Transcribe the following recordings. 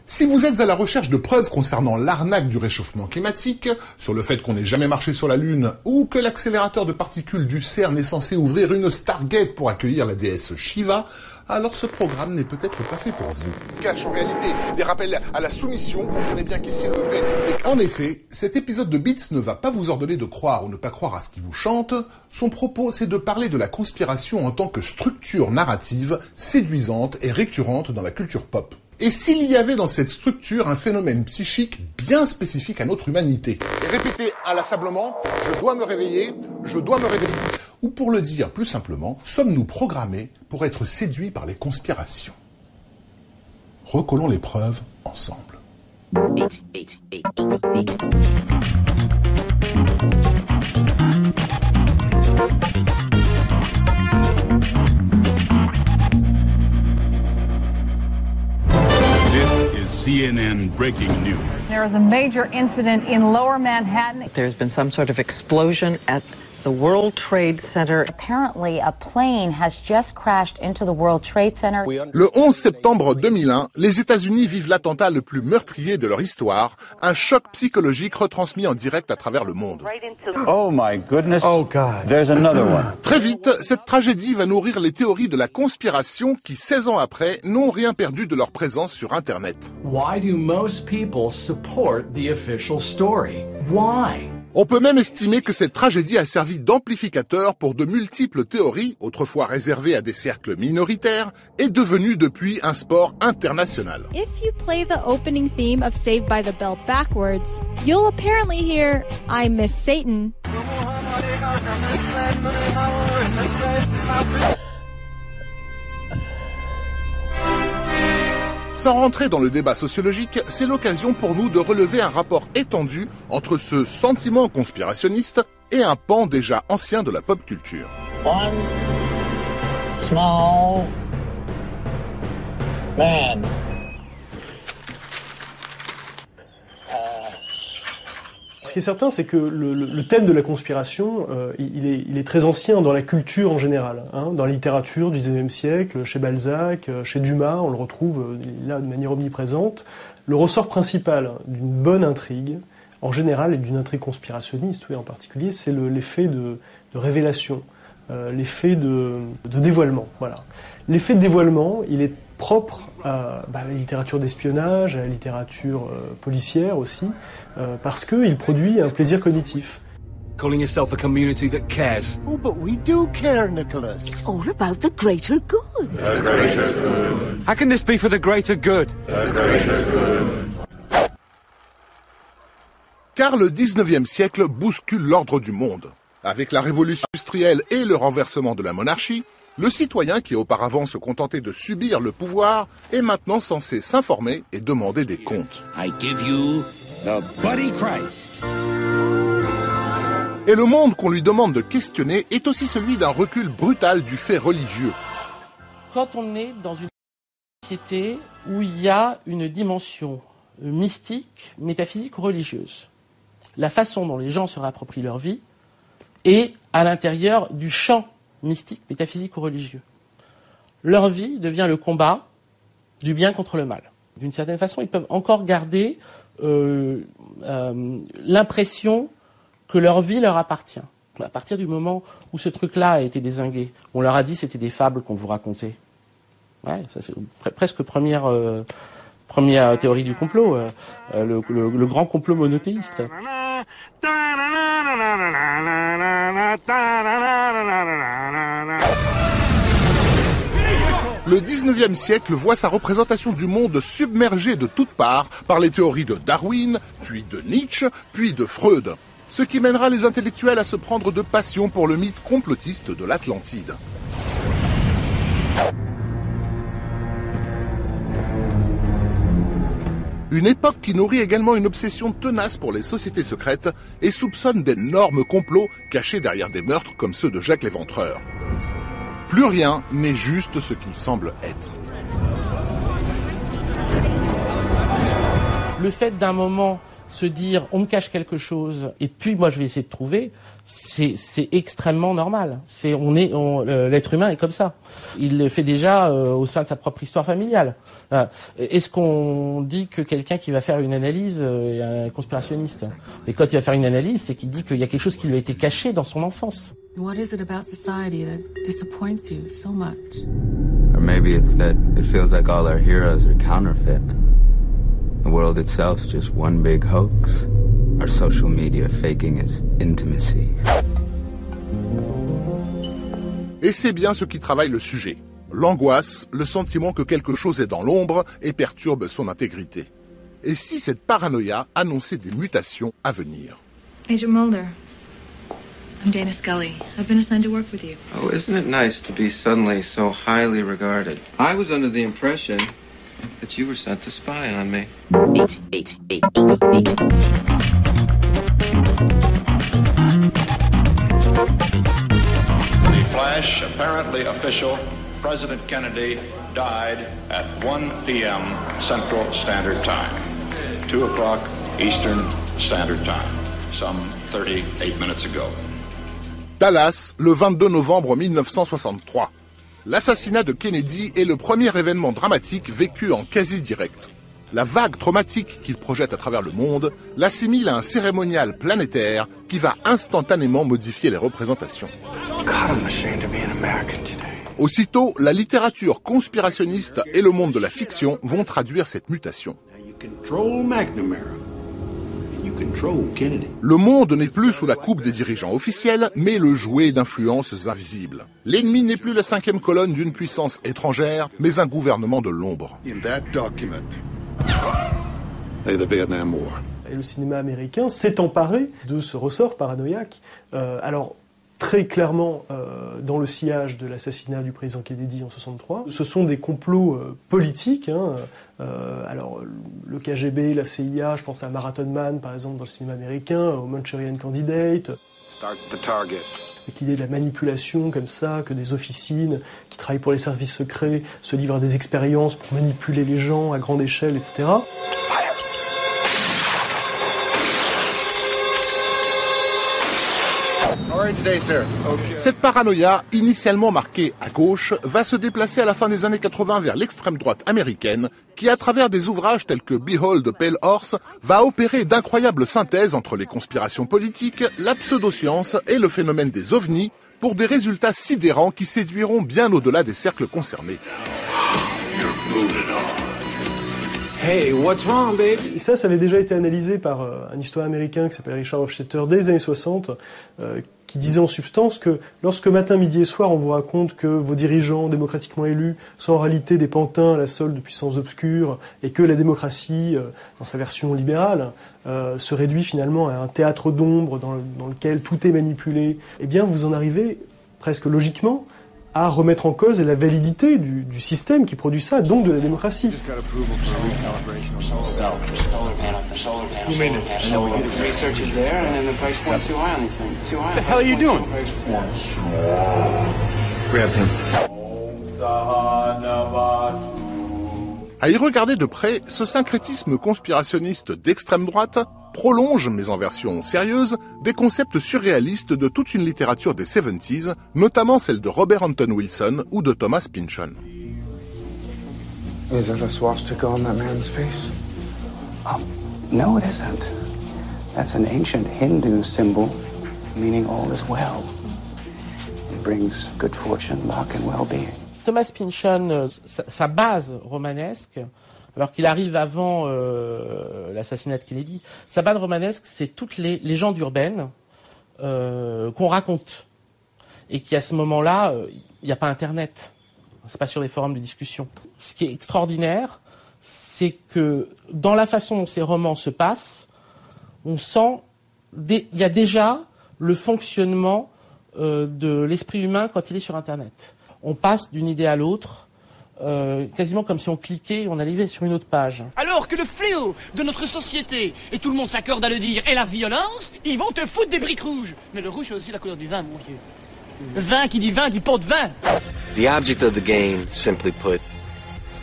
Si vous êtes à la recherche de preuves concernant l'arnaque du réchauffement climatique, sur le fait qu'on n'ait jamais marché sur la Lune, ou que l'accélérateur de particules du CERN est censé ouvrir une Stargate pour accueillir la déesse Shiva, alors ce programme n'est peut-être pas fait pour vous. Cache en réalité des rappels à la soumission, comprenez bien qu'ici le vrai... En effet, cet épisode de Bits ne va pas vous ordonner de croire ou ne pas croire à ce qui vous chante. Son propos, c'est de parler de la conspiration en tant que structure narrative, séduisante et récurrente dans la culture pop. Et s'il y avait dans cette structure un phénomène psychique bien spécifique à notre humanité. Et répéter inlassablement, je dois me réveiller, je dois me réveiller. Ou pour le dire plus simplement, sommes-nous programmés pour être séduits par les conspirations? Recollons les preuves ensemble. CNN breaking news. There is a major incident in Lower Manhattan. There's been some sort of explosion at the World Trade Center. Apparently, a plane has just crashed into the World Trade Center. Le 11 septembre 2001, les États-Unis vivent l'attentat le plus meurtrier de leur histoire, un choc psychologique retransmis en direct à travers le monde. Oh my goodness. Oh God. There's another one. Très vite, cette tragédie va nourrir les théories de la conspiration qui, 16 ans après, n'ont rien perdu de leur présence sur Internet. Why do most people support the official story? Why? On peut même estimer que cette tragédie a servi d'amplificateur pour de multiples théories, autrefois réservées à des cercles minoritaires, et devenue depuis un sport international. If you play the opening theme of Saved by the Bell backwards, you'll apparently hear I Miss Satan. Sans rentrer dans le débat sociologique, c'est l'occasion pour nous de relever un rapport étendu entre ce sentiment conspirationniste et un pan déjà ancien de la pop culture. One small man. Ce qui est certain, c'est que le thème de la conspiration, il est très ancien dans la culture en général. Dans la littérature du XIXe siècle, chez Balzac, chez Dumas, on le retrouve là de manière omniprésente. Le ressort principal d'une bonne intrigue, en général, et d'une intrigue conspirationniste, oui, en particulier, c'est l'effet de révélation, l'effet de dévoilement. Voilà. L'effet de dévoilement, il est propre à la littérature d'espionnage, à la littérature policière aussi, parce qu'il produit un plaisir cognitif. Calling yourself a community that cares. Oh, but we do care, Nicholas. It's all about the greater good. The greater good. How can this be for the greater good? The greater good. Car le 19e siècle bouscule l'ordre du monde. Avec la révolution industrielle et le renversement de la monarchie, le citoyen qui auparavant se contentait de subir le pouvoir est maintenant censé s'informer et demander des comptes. I give you the Buddy Christ. Et le monde qu'on lui demande de questionner est aussi celui d'un recul brutal du fait religieux. Quand on est dans une société où il y a une dimension mystique, métaphysique ou religieuse, la façon dont les gens se réapproprient leur vie est à l'intérieur du champ mystique, métaphysique ou religieux. Leur vie devient le combat du bien contre le mal. D'une certaine façon, ils peuvent encore garder l'impression que leur vie leur appartient. À partir du moment où ce truc-là a été dézingué, on leur a dit que c'était des fables qu'on vous racontait. Ouais, ça c'est presque première théorie du complot, le grand complot monothéiste. Le 19e siècle voit sa représentation du monde submergée de toutes parts par les théories de Darwin, puis de Nietzsche, puis de Freud. Ce qui mènera les intellectuels à se prendre de passion pour le mythe complotiste de l'Atlantide. Une époque qui nourrit également une obsession tenace pour les sociétés secrètes et soupçonne d'énormes complots cachés derrière des meurtres comme ceux de Jacques l'Éventreur. Plus rien n'est juste ce qu'il semble être. Le fait d'un moment se dire on me cache quelque chose et puis moi je vais essayer de trouver, c'est extrêmement normal. L'être humain est comme ça. Il le fait déjà au sein de sa propre histoire familiale. Est-ce qu'on dit que quelqu'un qui va faire une analyse est un conspirationniste? Mais quand il va faire une analyse, c'est qu'il dit qu'il y a quelque chose qui lui a été caché dans son enfance. What is it about society that disappoints you so much? Or maybe it's that it feels like all our heroes are counterfeit. The world itself's just one big hoax. Our social media faking its intimacy. Et c'est bien ce qui travaille le sujet. L'angoisse, le sentiment que quelque chose est dans l'ombre et perturbe son intégrité. Et si cette paranoïa annonçait des mutations à venir? Agent Mulder, I'm Dana Scully. I've been assigned to work with you. Oh, isn't it nice to be suddenly so highly regarded? I was under the impression that you were sent to spy on me. 8. The flash, apparently official, President Kennedy died at 1 p.m. Central Standard Time, 2 o'clock Eastern Standard Time, some 38 minutes ago. Dallas, le 22 novembre 1963. L'assassinat de Kennedy est le premier événement dramatique vécu en quasi-direct. La vague traumatique qu'il projette à travers le monde l'assimile à un cérémonial planétaire qui va instantanément modifier les représentations. Aussitôt, la littérature conspirationniste et le monde de la fiction vont traduire cette mutation. Le monde n'est plus sous la coupe des dirigeants officiels, mais le jouet d'influences invisibles. L'ennemi n'est plus la cinquième colonne d'une puissance étrangère, mais un gouvernement de l'ombre. Et le cinéma américain s'est emparé de ce ressort paranoïaque. Alors, très clairement, dans le sillage de l'assassinat du président Kennedy en 1963, ce sont des complots politiques. Alors, le KGB, la CIA, je pense à Marathon Man, par exemple, dans le cinéma américain, au Manchurian Candidate. Start the target. Avec l'idée de la manipulation comme ça, que des officines qui travaillent pour les services secrets se livrent à des expériences pour manipuler les gens à grande échelle, etc. Cette paranoïa, initialement marquée à gauche, va se déplacer à la fin des années 80 vers l'extrême droite américaine, qui à travers des ouvrages tels que Behold the Pale Horse, va opérer d'incroyables synthèses entre les conspirations politiques, la pseudoscience et le phénomène des ovnis, pour des résultats sidérants qui séduiront bien au-delà des cercles concernés. Hey, what's wrong, babe? Ça avait déjà été analysé par un historien américain qui s'appelle Richard Hofstetter dès les années 60, qui disait en substance que lorsque matin, midi et soir on vous raconte que vos dirigeants démocratiquement élus sont en réalité des pantins à la solde de puissances obscures et que la démocratie, dans sa version libérale, se réduit finalement à un théâtre d'ombre dans lequel tout est manipulé, eh bien vous en arrivez presque logiquement à remettre en cause la validité du système qui produit ça, donc de la démocratie. À y regarder de près, ce syncrétisme conspirationniste d'extrême droite prolonge, mais en version sérieuse, des concepts surréalistes de toute une littérature des 70s, notamment celle de Robert Anton Wilson ou de Thomas Pynchon. Is that a swastika on that man's face? Oh, no, it isn't. That's an ancient Hindu symbol, meaning all is well. It brings good fortune, luck, and well-being. Thomas Pynchon, sa base romanesque, alors qu'il arrive avant l'assassinat de Kennedy, sa base romanesque, c'est toutes les légendes urbaines qu'on raconte. Et qu'à ce moment-là, il n'y a pas Internet. C'est pas sur les forums de discussion. Ce qui est extraordinaire, c'est que dans la façon dont ces romans se passent, on sent, il y a déjà le fonctionnement de l'esprit humain quand il est sur Internet. On passe d'une idée à l'autre, quasiment comme si on cliquait et on allait sur une autre page. Alors que le fléau de notre société, et tout le monde s'accorde à le dire, est la violence, ils vont te foutre des briques rouges. Mais le rouge, c'est aussi la couleur du vin, mon vieux. Le vin qui dit vin, dit pot de vin. The object of the game, simply put,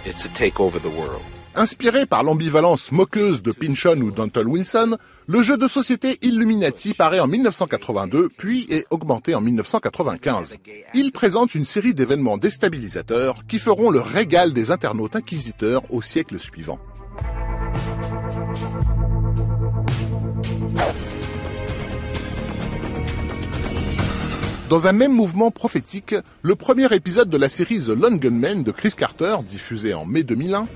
is to take over the world. Inspiré par l'ambivalence moqueuse de Pynchon ou d'Anton Wilson, le jeu de société Illuminati paraît en 1982, puis est augmenté en 1995. Il présente une série d'événements déstabilisateurs qui feront le régal des internautes inquisiteurs au siècle suivant. Dans un même mouvement prophétique, le premier épisode de la série The Lone Gunman de Chris Carter, diffusé en mai 2001,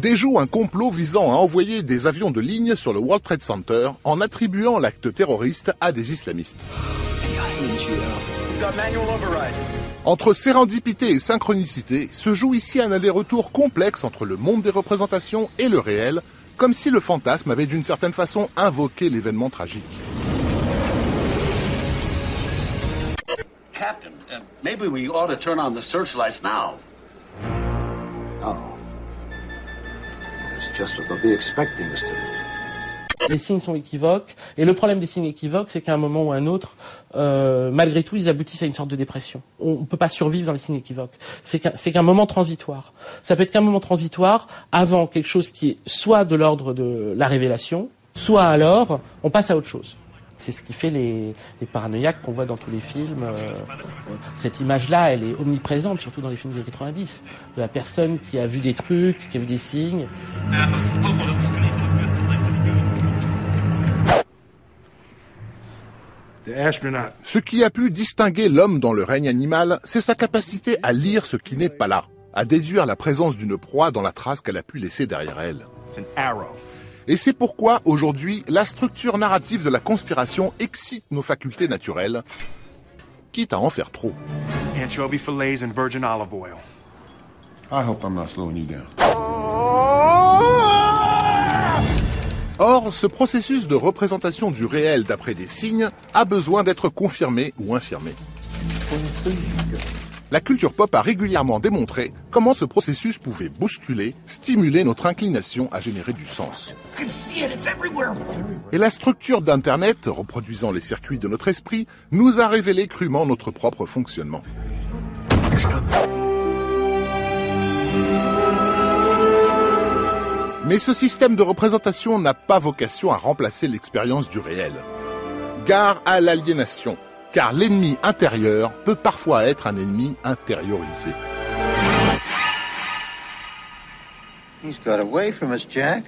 déjoue un complot visant à envoyer des avions de ligne sur le World Trade Center en attribuant l'acte terroriste à des islamistes. Entre sérendipité et synchronicité, se joue ici un aller-retour complexe entre le monde des représentations et le réel, comme si le fantasme avait d'une certaine façon invoqué l'événement tragique. Captain, maybe we ought to turn on the searchlights now. Oh. That's just what they'll be expecting us to do. Les signes sont équivoques, et le problème des signes équivoques, c'est qu'à un moment ou à un autre, malgré tout, ils aboutissent à une sorte de dépression. On ne peut pas survivre dans les signes équivoques. C'est qu'un moment transitoire. Ça peut être qu'un moment transitoire avant quelque chose qui est soit de l'ordre de la révélation, soit alors, on passe à autre chose. C'est ce qui fait les paranoïaques qu'on voit dans tous les films. Cette image-là, elle est omniprésente, surtout dans les films des années 90. De la personne qui a vu des trucs, qui a vu des signes. Ce qui a pu distinguer l'homme dans le règne animal, c'est sa capacité à lire ce qui n'est pas là, à déduire la présence d'une proie dans la trace qu'elle a pu laisser derrière elle. Et c'est pourquoi, aujourd'hui, la structure narrative de la conspiration excite nos facultés naturelles, quitte à en faire trop. Anchovy fillets and virgin olive oil. I hope I'm not slowing you down. Or, ce processus de représentation du réel d'après des signes a besoin d'être confirmé ou infirmé. La culture pop a régulièrement démontré comment ce processus pouvait bousculer, stimuler notre inclination à générer du sens. Et la structure d'Internet, reproduisant les circuits de notre esprit, nous a révélé crûment notre propre fonctionnement. Mais ce système de représentation n'a pas vocation à remplacer l'expérience du réel. Gare à l'aliénation, car l'ennemi intérieur peut parfois être un ennemi intériorisé. He's got away from us, Jack.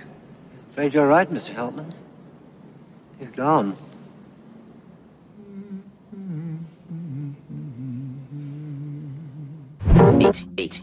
Afraid you're right, Mr. Heltman. He's gone. Eight.